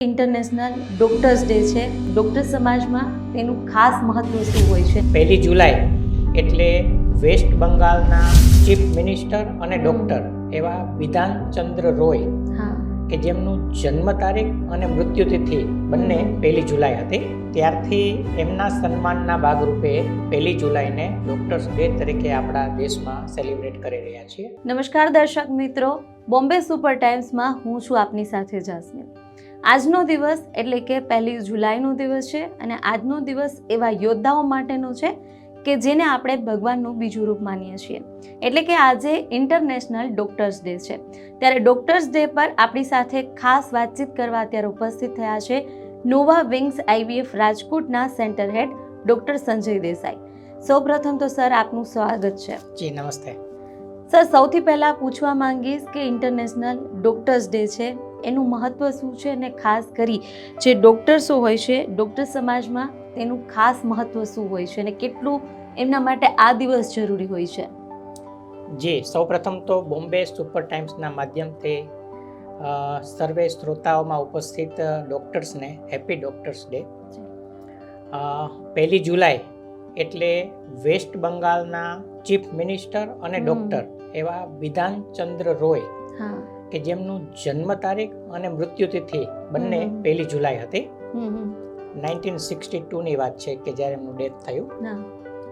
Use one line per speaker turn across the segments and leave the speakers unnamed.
International doctors day છે. Doctor સમાજમાં તેનું ખાસ મહત્વ શું હોય છે?
1 જુલાઈ એટલે વેસ્ટ બંગાળના ચીફ મિનિસ્ટર અને ડૉક્ટર એવા બિધાનચંદ્ર રોય
હા,
કે જેમનું જન્મ તારીખ અને મૃત્યુતિથિ બંને 1 જુલાઈ હતી. ત્યારથી એમના સન્માનના ભાગરૂપે 1 જુલાઈને ડૉક્ટર્સ ડે તરીકે આપણા દેશમાં સેલિબ્રેટ કરી રહ્યા છીએ.
નમસ્કાર દર્શક મિત્રો, બોમ્બે સુપર ટાઈમ્સમાં હું છું આપની સાથે જાસ્મીન. આજનો દિવસ એટલે કે 1 જુલાઈનો દિવસ છે અને આજનો દિવસ એવા યોદ્ધાઓ માટેનો છે કે જેને આપણે ભગવાનનું બીજું રૂપ માનીએ છીએ. એટલે કે આજે ઇન્ટરનેશનલ ડોક્ટર્સ ડે છે. ત્યારે ડોક્ટર્સ ડે પર આપણી સાથે ખાસ વાતચીત કરવા અત્યારે ઉપસ્થિત થયા છે નોવા વિંગ્સ IVF રાજકોટના centre head doctor Sanjay Desai. સૌપ્રથમ તો સર આપનું સ્વાગત છે.
જી નમસ્તે.
સર, સૌથી પહેલાં પૂછવા માંગીશ કે ઇન્ટરનેશનલ ડોક્ટર્સ ડે છે એનું મહત્ત્વ શું છે અને ખાસ કરી જે ડૉક્ટર્સો હોય છે ડૉક્ટર સમાજમાં તેનું ખાસ મહત્ત્વ શું હોય છે અને કેટલું એમના માટે આ દિવસ જરૂરી હોય છે?
જી, સૌપ્રથમ તો બોમ્બે સુપર ટાઈમ્સના માધ્યમથી સર્વે શ્રોતાઓમાં ઉપસ્થિત ડૉક્ટર્સને હેપી ડૉક્ટર્સ ડે. 1 જુલાઈ એટલે વેસ્ટ બંગાળના ચીફ મિનિસ્ટર અને ડૉક્ટર એવા બિધાનચંદ્ર રોય
હા,
કે જેમનું જન્મ તારીખ અને મૃત્યુતિથિ બંને 1 જુલાઈ હતી. 1962ની વાત છે કે જ્યારે એમનું ડેથ થયું.
હા,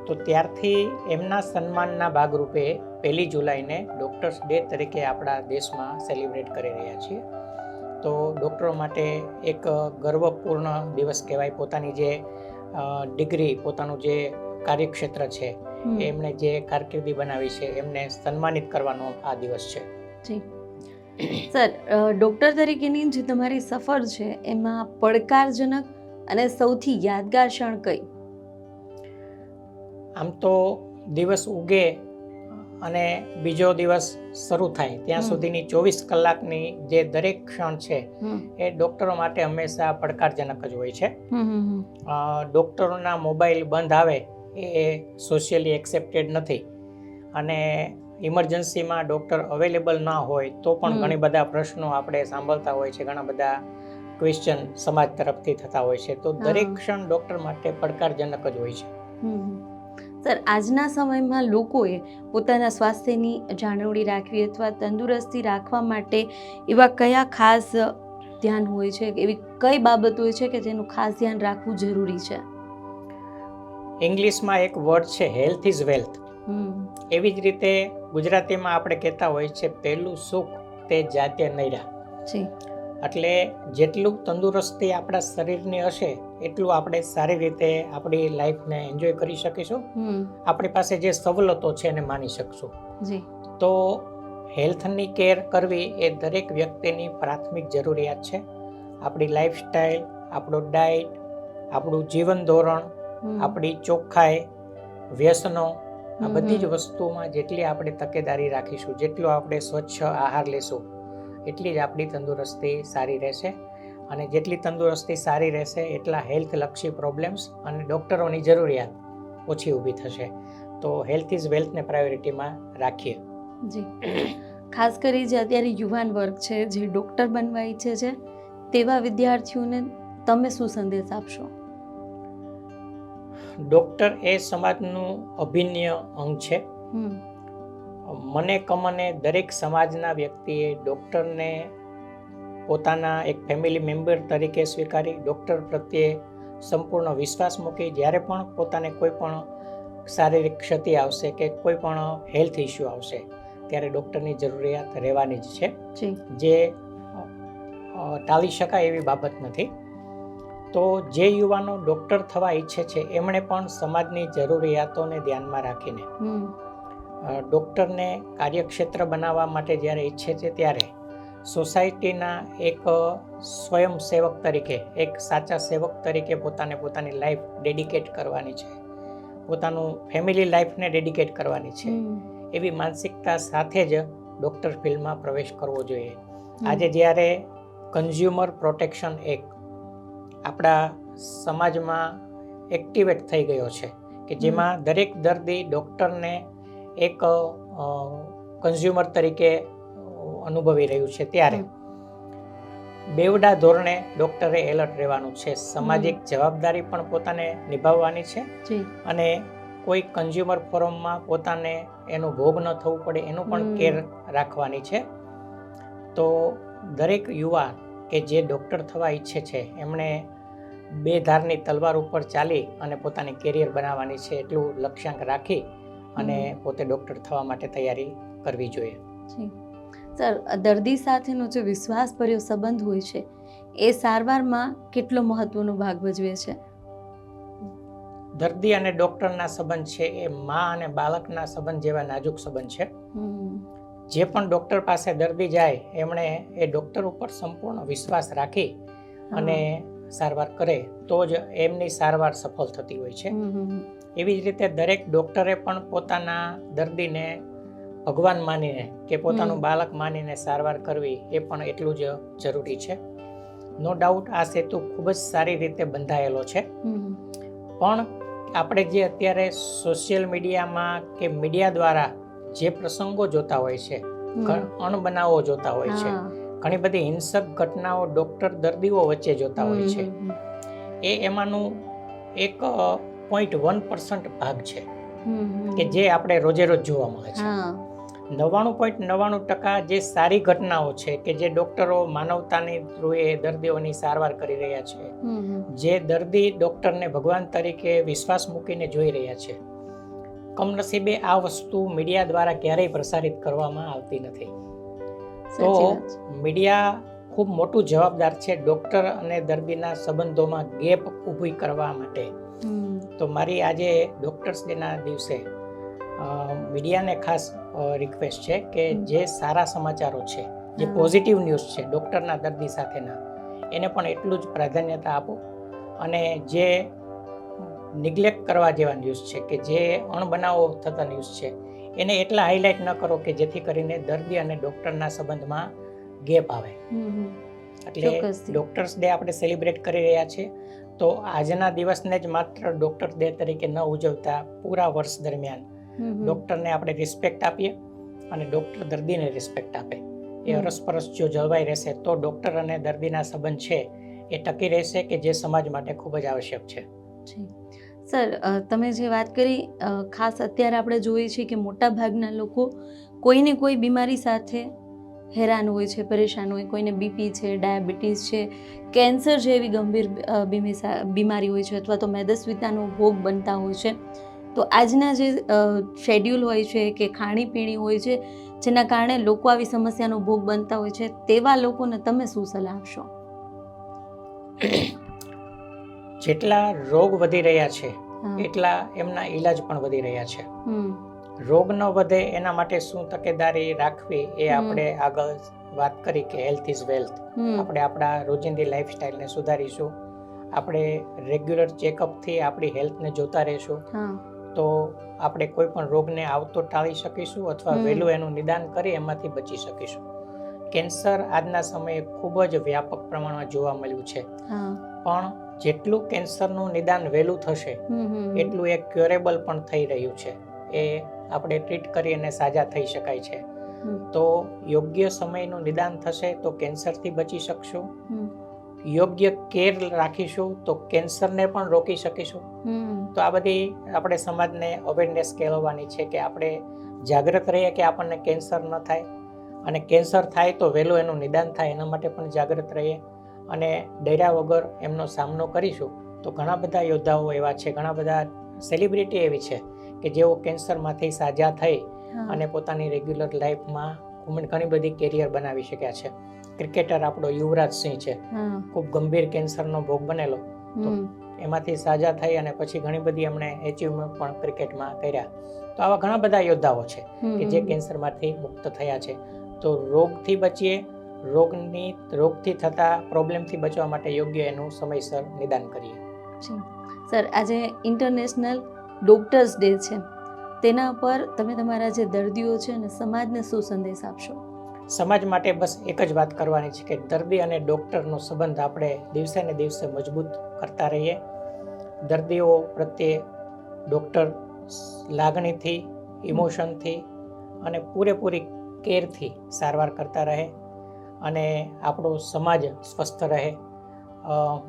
તો ત્યારથી એમના સન્માનના ભાગરૂપે 1 જુલાઈને ડૉક્ટર્સ ડે તરીકે આપણા દેશમાં સેલિબ્રેટ કરી રહ્યા છીએ. તો ડૉક્ટરો માટે એક ગર્વપૂર્ણ દિવસ કહેવાય. પોતાની જે ડિગ્રી, પોતાનું જે કાર્યક્ષેત્ર છે, એમણે જે કારકિર્દી બનાવી છે એમને સન્માનિત કરવાનો આ દિવસ છે.
જી સર, ડૉક્ટર તરીકેની જે તમારી સફર છે એમાં પડકારજનક અને સૌથી યાદગાર ક્ષણ કઈ?
આમ તો દિવસ ઉગે અને બીજો દિવસ શરૂ થાય ત્યાં સુધીની 24 કલાકની જે દરેક ક્ષણ છે એ ડૉક્ટરો માટે હંમેશા પડકારજનક જ હોય છે. ડૉક્ટરોના મોબાઈલ બંધ આવે એ સોશિયલી એક્સેપ્ટેડ નથી અને ઇમરજન્સીમાં ડૉક્ટર અવેલેબલ ના હોય તો પણ ઘણી બધા પ્રશ્નો આપણે સાંભળતા હોય છે, ઘણા બધા ક્વેશ્ચન સમાજ તરફથી થતા હોય છે. તો દરેક ક્ષણ ડૉક્ટર માટે પડકારજનક જ હોય છે.
સર, આજના સમયમાં લોકોએ પોતાના સ્વાસ્થ્યની જાળવણી રાખવી અથવા તંદુરસ્તી રાખવા માટે એવા કયા ખાસ ધ્યાન હોય છે, એવી કઈ બાબત હોય છે કે જેનું ખાસ ધ્યાન રાખવું જરૂરી છે?
ઇંગ્લિશમાં એક વર્ડ છે હેલ્થ ઇઝ વેલ્થ. એવી જ રીતે ગુજરાતીમાં આપણે કહેતા હોય છે પહેલું સુખ તે જાતે નૈરા. એટલે જેટલું તંદુરસ્તી આપણા શરીરની હશે એટલું આપણે સારી રીતે આપણી લાઈફને એન્જોય કરી શકીશું. આપણી પાસે જે સવલતો છે એને માણી શકશું. તો હેલ્થની કેર કરવી એ દરેક વ્યક્તિની પ્રાથમિક જરૂરિયાત છે. આપણી લાઈફસ્ટાઈલ, આપણો ડાયટ, આપણું જીવન ધોરણ, આપણી ચોખ્ખાઈ, વ્યસનો, આ બધી જ વસ્તુમાં જેટલી આપણે તકેદારી રાખીશું, જેટલો આપણે સ્વચ્છ આહાર લેશું એટલી જ આપણી તંદુરસ્તી સારી રહેશે. અને જેટલી તંદુરસ્તી સારી રહેશે એટલા હેલ્થલક્ષી પ્રોબ્લેમ્સ અને ડૉક્ટરોની જરૂરિયાત ઓછી ઊભી થશે. તો હેલ્થ ઇઝ વેલ્થને પ્રાયોરિટીમાં રાખીએ.
જી, ખાસ કરી જે અત્યારે યુવાન વર્ગ છે જે ડૉક્ટર બનવા ઈચ્છે છે તેવા વિદ્યાર્થીઓને તમે શું સંદેશ આપશો?
ડૉક્ટર એ સમાજનું અભિન્ન અંગ છે. મને કમને દરેક સમાજના વ્યક્તિએ ડૉક્ટરને પોતાના એક ફેમિલી મેમ્બર તરીકે સ્વીકારી, ડૉક્ટર પ્રત્યે સંપૂર્ણ વિશ્વાસ મૂકી જ્યારે પણ પોતાને કોઈ પણ શારીરિક ક્ષતિ આવશે કે કોઈ પણ હેલ્થ ઇસ્યુ આવશે ત્યારે ડૉક્ટરની જરૂરિયાત રહેવાની જ છે, જે ટાળી શકાય એવી બાબત નથી. તો જે યુવાનો ડૉક્ટર થવા ઈચ્છે છે એમણે પણ સમાજની જરૂરિયાતોને ધ્યાનમાં રાખીને ડૉક્ટરને કાર્યક્ષેત્ર બનાવવા માટે જ્યારે ઈચ્છે છે ત્યારે સોસાયટીના એક સ્વયંસેવક તરીકે, એક સાચા સેવક તરીકે પોતાની લાઈફ ડેડિકેટ કરવાની છે, પોતાનું ફેમિલી લાઈફને ડેડિકેટ કરવાની છે. એવી માનસિકતા સાથે જ ડૉક્ટર ફિલ્ડમાં પ્રવેશ કરવો જોઈએ. આજે જ્યારે કન્ઝ્યુમર પ્રોટેક્શન એક્ટ આપણા સમાજમાં એક્ટિવેટ થઈ ગયો છે કે જેમાં દરેક દર્દી ડૉક્ટરને એક કન્ઝ્યુમર તરીકે અનુભવી રહ્યું છે, ત્યારે બેવડા ધોરણે ડૉક્ટરે એલર્ટ રહેવાનું છે. સામાજિક જવાબદારી પણ પોતાને નિભાવવાની છે અને કોઈ કન્ઝ્યુમર ફોરમમાં પોતાને એનો ભોગ ન થવું પડે એનું પણ કેર રાખવાની છે. તો દરેક યુવા કે જે ડૉક્ટર થવા ઈચ્છે છે એમણે બે ધારની તલવાર ઉપર ચાલી અને પોતાની કેરિયર બનાવવાની છે, એટલું લક્ષ્યાંક રાખી અને પોતે ડૉક્ટર થવા માટે તૈયારી કરવી જોઈએ.
સર, દર્દી સાથેનો જે વિશ્વાસભર્યો સંબંધ હોય છે એ સારવારમાં કેટલો મહત્વનો ભાગ ભજવે છે?
દર્દી અને ડૉક્ટરના સંબંધ છે એ મા અને બાળકના સંબંધ જેવા નાજુક સંબંધ છે. જે પણ ડૉક્ટર પાસે દર્દી જાય એમણે એ ડૉક્ટર ઉપર સંપૂર્ણ વિશ્વાસ રાખી અને સારવાર કરે તો જ એમની સારવાર સફળ થતી હોય છે. એવી જ રીતે દરેક ડૉક્ટરે પણ પોતાના દર્દીને ભગવાન માનીને કે પોતાનું બાળક માનીને સારવાર કરવી એ પણ એટલું જ જરૂરી છે. નો ડાઉટ આ સેતુ ખૂબ જ સારી રીતે બંધાયેલો છે. પણ આપણે જે અત્યારે સોશિયલ મીડિયામાં કે મીડિયા દ્વારા જે પ્રસંગો જોતા હોય છે, અણબનાવો જોતા હોય છે, ઘણી બધી હિંસક ઘટનાઓ ડૉક્ટર દર્દીઓ વચ્ચે જોતા હોય છે, એ એમાંનું 1.1% ભાગ છે કે જે આપણે રોજે રોજ જોવા મળે છે. 99.99% જે સારી ઘટનાઓ છે કે જે ડૉક્ટરો માનવતાની થ્રુએ દર્દીઓની સારવાર કરી રહ્યા છે, જે દર્દી ડૉક્ટરને ભગવાન તરીકે વિશ્વાસ મૂકીને જોઈ રહ્યા છે, કમનસીબે આ વસ્તુ મીડિયા દ્વારા ક્યારેય પ્રસારિત કરવામાં આવતી નથી. તો મીડિયા ખૂબ મોટું જવાબદાર છે ડૉક્ટર અને દર્દીના સંબંધોમાં ગેપ ઊભી કરવા માટે. તો મારી આજે ડૉક્ટર્સ ડેના દિવસે મીડિયાને ખાસ રિક્વેસ્ટ છે કે જે સારા સમાચારો છે, જે પોઝિટિવ ન્યૂઝ છે ડૉક્ટરના દર્દી સાથેના, એને પણ એટલું જ પ્રાધાન્યતા આપો અને જે નિગ્લેક્ટ કરવા જેવા ન્યૂઝ છે કે જે અણબનાવો થતા ન્યૂઝ છે એને એટલા હાઇલાઇટ ન કરો કે જેથી કરીને દર્દી અને ડૉક્ટરના સંબંધમાં ગેપ આવે. એટલે ડૉક્ટર્સ ડે આપણે સેલિબ્રેટ કરી રહ્યા છીએ, તો આજના દિવસને જ માત્ર ડૉક્ટર ડે તરીકે ન ઉજવતા પૂરા વર્ષ દરમિયાન ડૉક્ટરને આપણે રિસ્પેક્ટ આપીએ અને ડૉક્ટર દર્દીને રિસ્પેક્ટ આપે. એ અરસપરસ જો જળવાઈ રહેશે તો ડૉક્ટર અને દર્દીના સંબંધ છે એ ટકી રહેશે કે જે સમાજ માટે ખૂબ જ આવશ્યક છે.
સર, તમે જે વાત કરી, ખાસ અત્યારે આપણે જોઈએ છીએ કે મોટા ભાગના લોકો કોઈને કોઈ બીમારી સાથે હેરાન હોય છે, પરેશાન હોય. કોઈને બીપી છે, ડાયાબિટીસ છે, કેન્સર જેવી ગંભીર બીમારી હોય છે અથવા તો મેદસ્વીતાનો ભોગ બનતા હોય છે. તો આજના જે શેડ્યુલ હોય છે કે ખાણીપીણી હોય છે જેના કારણે લોકો આવી સમસ્યાનો ભોગ બનતા હોય છે, તેવા લોકોને તમે શું સલાહ આપશો?
જેટલા રોગ વધી રહ્યા છે એટલા એમના ઈલાજ પણ વધી રહ્યા છે. રોગ ન વધે એના માટે શું તકેદારી રાખવી એ આપણે આગળ વાત કરી કે હેલ્થ ઇઝ વેલ્થ. આપણે આપણા રોજિંદી લાઈફસ્ટાઈલને સુધારીશું, આપણે રેગ્યુલર ચેકઅપથી આપણી હેલ્થને જોતા રહીશું તો આપણે કોઈ પણ રોગને આવતો ટાળી શકીશું અથવા વહેલું એનું નિદાન કરી એમાંથી બચી શકીશું. કેન્સર આજના સમયે ખૂબ જ વ્યાપક પ્રમાણમાં જોવા મળ્યું છે, પણ જેટલું કેન્સરનું નિદાન વહેલું થશે એટલું એ ક્યોરેબલ પણ થઈ રહ્યું છે. એ આપણે ટ્રીટ કરી અને સાજા થઈ શકાય છે. તો યોગ્ય સમયનું નિદાન થશે તો કેન્સરથી બચી શકશું, યોગ્ય કેર રાખીશું તો કેન્સરને પણ રોકી શકીશું. તો આ બધી આપણે સમાજને અવેરનેસ કહેવાની છે કે આપણે જાગૃત રહીએ કે આપણને કેન્સર ન થાય, અને કેન્સર થાય તો વહેલું એનું નિદાન થાય એના માટે પણ જાગૃત રહીએ અને ડર્યા વગર એમનો સામનો કરીશું. તો ઘણા બધા યોદ્ધાઓ એવા છે, ઘણા બધા સેલિબ્રિટી એવી છે કે જેઓ કેન્સરમાંથી સાજા થઈ અને પોતાની રેગ્યુલર લાઈફમાં ઘણી બધી કેરિયર બનાવી શક્યા છે. ક્રિકેટર આપણો યુવરાજ સિંહ છે, ખૂબ ગંભીર કેન્સરનો ભોગ બનેલો, તો એમાંથી સાજા થઈ અને પછી ઘણી બધી એમણે એચિવમેન્ટ પણ ક્રિકેટમાં કર્યા. તો આવા ઘણા બધા યોદ્ધાઓ છે કે જે કેન્સરમાંથી મુક્ત થયા છે. તો રોગથી બચીએ, રોગથી થતા પ્રોબ્લેમથી બચવા માટે યોગ્ય એનું સમયસર નિદાન કરીએ.
સર, આજે ઇન્ટરનેશનલ ડૉક્ટર્સ ડે છે, તેના પર તમે તમારા જે દર્દીઓ છે અને સમાજને શું સંદેશ આપશો?
સમાજ માટે બસ એક જ વાત કરવાની છે કે દર્દી અને ડૉક્ટરનો સંબંધ આપણે દિવસે ને દિવસે મજબૂત કરતા રહીએ. દર્દીઓ પ્રત્યે ડૉક્ટર લાગણીથી, ઇમોશનથી અને પૂરેપૂરી કેરથી સારવાર કરતા રહે અને આપણો સમાજ સ્વસ્થ રહે.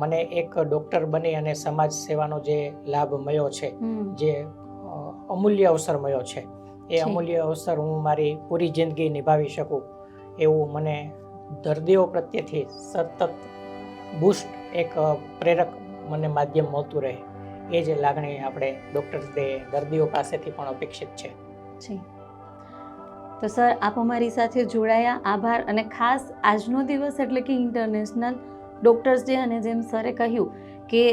મને એક ડૉક્ટર બની અને સમાજ સેવાનો જે લાભ મળ્યો છે, જે અમૂલ્ય અવસર મળ્યો છે, એ અમૂલ્ય અવસર હું મારી પૂરી જિંદગી નિભાવી શકું એવું મને દર્દીઓ પ્રત્યેથી સતત બૂસ્ટ, એક પ્રેરક મને માધ્યમ મળતું રહે, એ જ લાગણી આપણે ડૉક્ટર્સ ડે દર્દીઓ પાસેથી પણ અપેક્ષિત છે.
તો સર, આપ અમારી સાથે જોડાયા, આભાર. અને ખાસ આજનો દિવસ એટલે કે ઇન્ટરનેશનલ ડૉક્ટર્સ ડે, અને જેમ સરે કહ્યું કે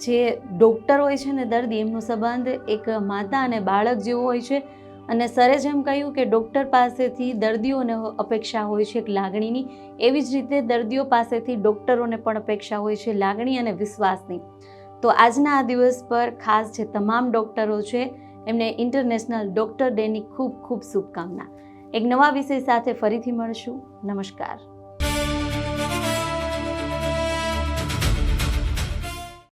જે ડૉક્ટર હોય છે ને દર્દી, એમનો સંબંધ એક માતા અને બાળક જેવો હોય છે. અને સરે જેમ કહ્યું કે ડૉક્ટર પાસેથી દર્દીઓને અપેક્ષા હોય છે એક લાગણીની, એવી જ રીતે દર્દીઓ પાસેથી ડૉક્ટરોને પણ અપેક્ષા હોય છે લાગણી અને વિશ્વાસની. તો આજના આ દિવસ પર ખાસ જે તમામ ડૉક્ટરો છે એમને ઇન્ટરનેશનલ ડૉક્ટર ડેની ખૂબ ખૂબ શુભકામના. એક નવા વિષય સાથે ફરીથી મળશું. નમસ્કાર.